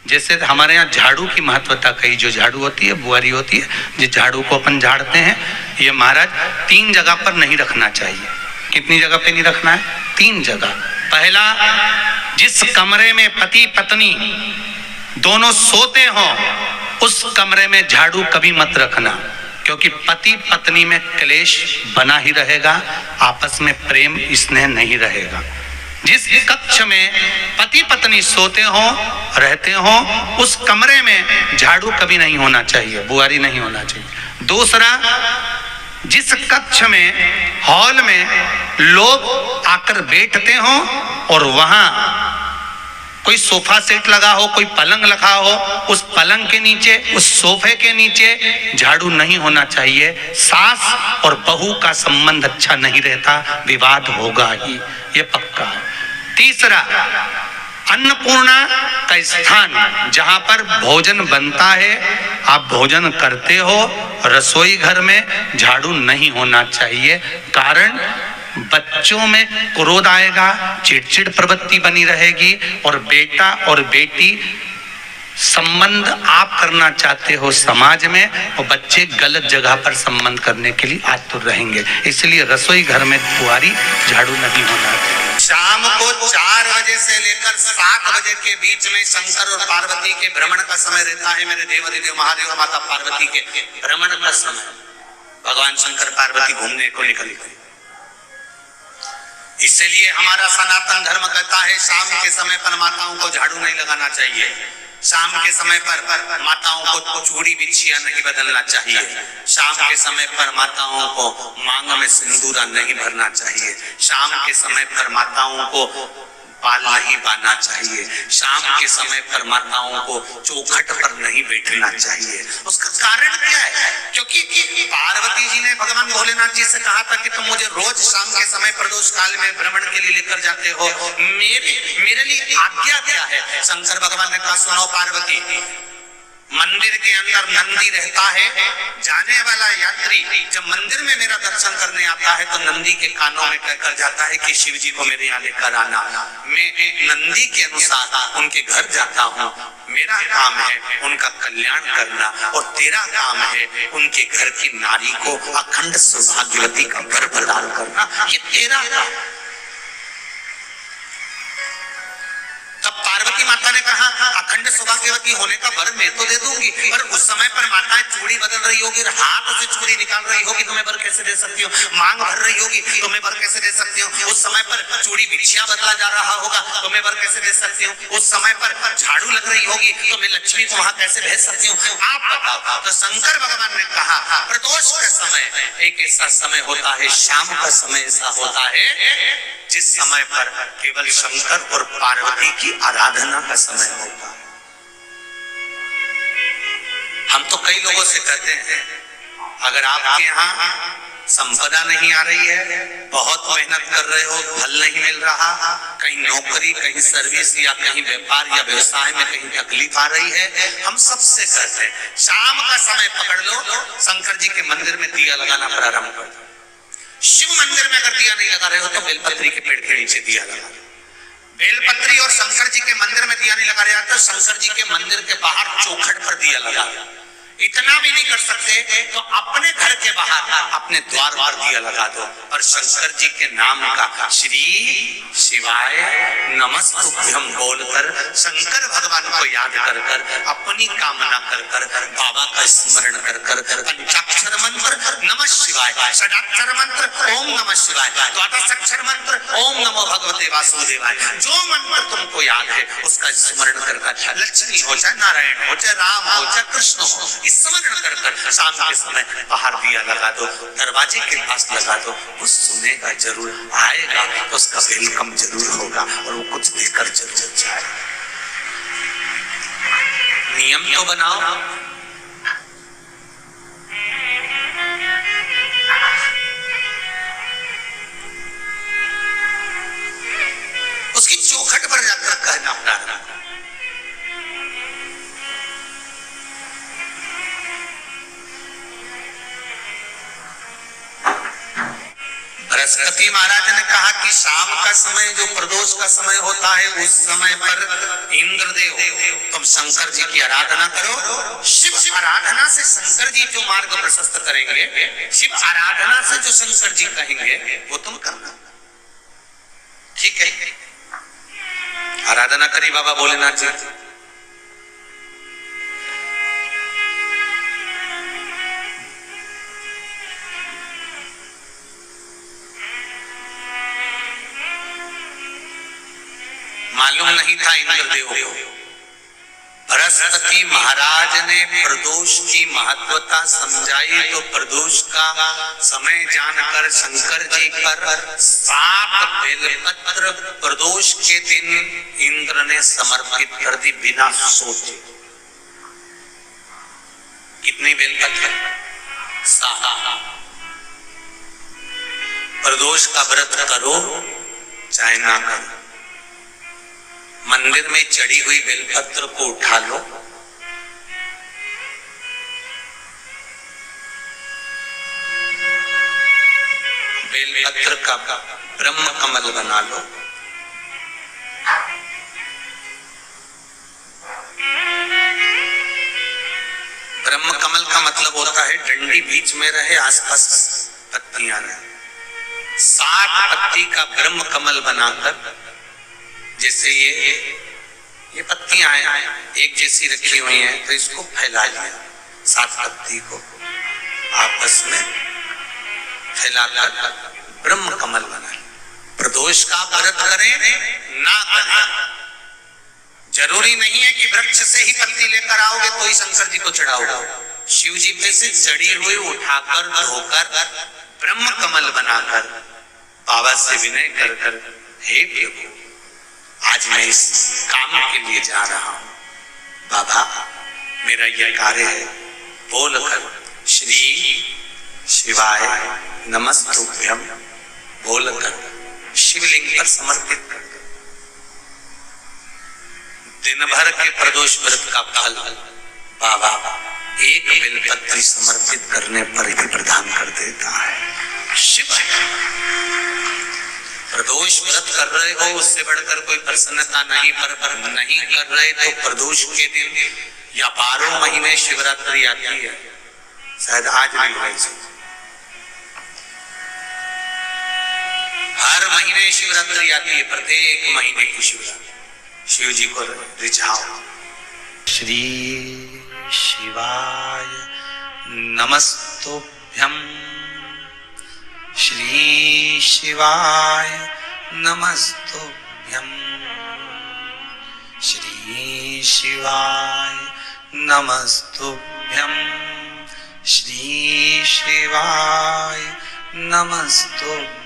जैसे हमारे यहाँ झाड़ू की महत्वता कही, जो झाड़ू होती है, बुआरी होती है, जिस झाड़ू को अपन झाड़ते हैं, ये महाराज 3 जगह पर नहीं रखना चाहिए। कितनी जगह पे नहीं रखना है? 3 जगह। पहला, जिस कमरे में पति पत्नी दोनों सोते हो उस कमरे में झाड़ू कभी मत रखना, क्योंकि पति पत्नी में क्लेश बना ही रहेगा, आपस में प्रेम स्नेह नहीं रहेगा। जिस कक्ष में पति पत्नी सोते हो रहते हो उस कमरे में झाड़ू कभी नहीं होना चाहिए, बुआरी नहीं होना चाहिए। दूसरा, जिस कक्ष में हॉल में लोग आकर बैठते हो और वहां कोई सोफा सेट लगा हो, कोई पलंग लगा हो, उस पलंग के नीचे, उस सोफे के नीचे झाड़ू नहीं होना चाहिए। सास और बहू का संबंध अच्छा नहीं रहता, विवाद होगा ही, ये पक्का है। तीसरा, अन्नपूर्णा का स्थान जहां पर भोजन बनता है, आप भोजन करते हो, रसोई घर में झाड़ू नहीं होना चाहिए। कारण बच्चों में क्रोध आएगा, चिड़चिड़ प्रवृत्ति बनी रहेगी और बेटा और बेटी संबंध आप करना चाहते हो समाज में और बच्चे गलत जगह पर संबंध करने के लिए आतुर रहेंगे। इसलिए रसोई घर में बुआरी झाड़ू नहीं होना चाहिए। शाम को 4 बजे से लेकर 7 बजे के बीच में शंकर और पार्वती के भ्रमण का समय रहता है। मेरे देवादिदेव महादेव माता पार्वती के भ्रमण का समय, भगवान शंकर पार्वती घूमने को निकल गए। इसलिए हमारा सनातन धर्म कहता है शाम के समय पर माताओं को झाड़ू नहीं लगाना चाहिए। शाम के समय पर माताओं को चूड़ी बिछिया नहीं बदलना चाहिए। शाम के समय पर माताओं को मांग में सिंदूरा नहीं भरना चाहिए। शाम के समय पर माताओं को बाल नहीं बांधना चाहिए। शाम के समय पर माताओं को चौखट पर नहीं बैठना चाहिए। उसका कारण क्या है? क्योंकि पार्वती जी ने भगवान भोलेनाथ जी से कहा था कि तुम मुझे रोज शाम के समय प्रदोष काल में भ्रमण के लिए लेकर जाते हो, मेरे लिए आज्ञा क्या है? शंकर भगवान ने कहा, सुनो पार्वती, मंदिर के अंदर नंदी रहता है। जाने वाला यात्री जब मंदिर में मेरा दर्शन करने आता है तो नंदी के कानों में कहकर जाता है कि शिव जी को मेरे यहाँ लेकर आना। मैं नंदी के अनुसार उनके घर जाता हूँ। मेरा काम है उनका कल्याण करना और तेरा काम है उनके घर की नारी को अखंड सौभाग्यवती का वर प्रदान करना। ये तेरा काम। तब पार्वती माता ने कहा, अखंड सौभाग्यवती होने का वर मैं तो दे दूंगी, पर उस समय पर माताएं चूड़ी बदल रही होगी, हाथ से चूड़ी निकाल रही होगी, तो मैं वर कैसे दे सकती हूँ? मांग भर रही होगी तो मैं वर कैसे दे सकती हूँ? उस समय पर चूड़ी बिछिया बदला जा रहा होगा तो मैं वर कैसे दे सकती हूँ? उस समय पर झाड़ू लग रही होगी तो मैं लक्ष्मी को वहां कैसे भेज सकती हूँ? आप बताओ। तो शंकर भगवान ने कहा, प्रदोष का समय एक ऐसा समय होता है, शाम का समय ऐसा होता है जिस समय पर केवल शंकर और पार्वती की आराधना का समय होगा। हम तो कई लोगों से कहते हैं, अगर आपके यहाँ संपदा नहीं आ रही है, बहुत मेहनत कर रहे हो, फल नहीं मिल रहा, कहीं नौकरी, कहीं सर्विस या कहीं व्यापार या व्यवसाय में कहीं तकलीफ आ रही है, हम सबसे कहते हैं शाम का समय पकड़ लो, शंकर जी के मंदिर में दिया लगाना प्रारंभ कर दो। शिव मंदिर में अगर दिया नहीं लगा रहे हो तो बेलपत्री के पेड़ के नीचे दिया लगा। बेलपत्री और शंकर जी के मंदिर में दिया नहीं लगा रहा तो शंकर जी के मंदिर के बाहर चौखट पर दिया लगा। इतना भी नहीं कर सकते तो अपने घर के बाहर अपने द्वार पर दिया लगा दो और शंकर जी के नाम का श्री शिवाय नमस्तुभ्यं बोलकर शंकर भगवान को याद कर कर अपनी कामना कर कर बाबा का स्मरण कर कर पंचाक्षर मंत्र नमः शिवाय, षडाक्षर मंत्र ओम नमः शिवाय, द्वादशाक्षर मंत्र ओम नमो भगवते वासुदेवाय, जो मंत्र तुमको याद है उसका स्मरण कर कर लक्ष्मी हो चाहे नारायण हो चाहे राम हो चाहे कृष्ण हो, स्मरण कर कर शाम के समय बाहर दिया लगा दो, दरवाजे के पास लगा दो। कुछ सुनेगा जरूर, आएगा तो उसका वेलकम जरूर होगा और वो कुछ देकर जरूर जाए। नियम तो बनाओ। उसकी चौखट पर जाकर कहना प्रार्थना। बृहस्पति महाराज ने कहा कि शाम का समय जो प्रदोष का समय होता है उस समय पर इंद्रदेव तुम शंकर जी की आराधना करो। शिव आराधना से शंकर जी जो मार्ग प्रशस्त करेंगे, शिव आराधना से जो शंकर जी कहेंगे वो तुम करना। ठीक है, आराधना करी बाबा भोलेनाथ जी। मालूम नहीं था इंद्रदेव को। बृहस्पति महाराज ने प्रदोष की महत्वता समझाई तो प्रदोष का समय जानकर शंकर जी पर 7 बेलपत्र प्रदोष के दिन इंद्र ने समर्पित कर दी बिना सोचे। कितनी बेलपत्र? 7। प्रदोष का व्रत करो चाहे ना करो, मंदिर में चढ़ी हुई बेलपत्र को उठा लो, बेलपत्र का ब्रह्म कमल बना लो, ब्रह्म कमल का मतलब होता है डंडी बीच में रहे, आसपास पत्तियां रहे। 7 पत्ती का ब्रह्म कमल बनाकर, जैसे ये पत्तियां एक जैसी रखी हुई हैं तो इसको फैला लिया, 7 पत्ती को आपस में फैलाकर ब्रह्म कमल बना लिया। प्रदोष का व्रत करें ना करें, जरूरी नहीं है कि वृक्ष से ही पत्ती लेकर आओगे तो ही शंकर जी को चढ़ाओगे। शिव जी पे से चढ़ी हुई उठाकर धोकर ब्रह्म कमल बनाकर बाबा से विनय कर कर, हे प्रभु आज मैं इस काम के लिए जा रहा हूं, बाबा मेरा यह कार्य है, बोलकर श्री शिवाय नमस्तुभ्यम बोलकर शिवलिंग पर समर्पित कर। दिन भर के प्रदोष व्रत का फल बाबा एक बेलपत्री समर्पित करने पर ही प्रदान कर देता है। शिव प्रदोष व्रत कर रहे हो उससे बढ़कर कोई प्रसन्नता नहीं, पर नहीं कर रहे तो प्रदोष के दिन या 12 महीने शिवरात्रि आती है, शायद आज भी भाई हर महीने शिवरात्रि आती है, प्रत्येक महीने की शिवरात्रि। शिव जी को रिझाओ। श्री शिवाय नमस्तुभ्यम, श्री शिवाय नमस्तुभ्यम, श्री शिवाय नमस्तुभ्यम, श्री शिवाय नमस्तुभ्यम।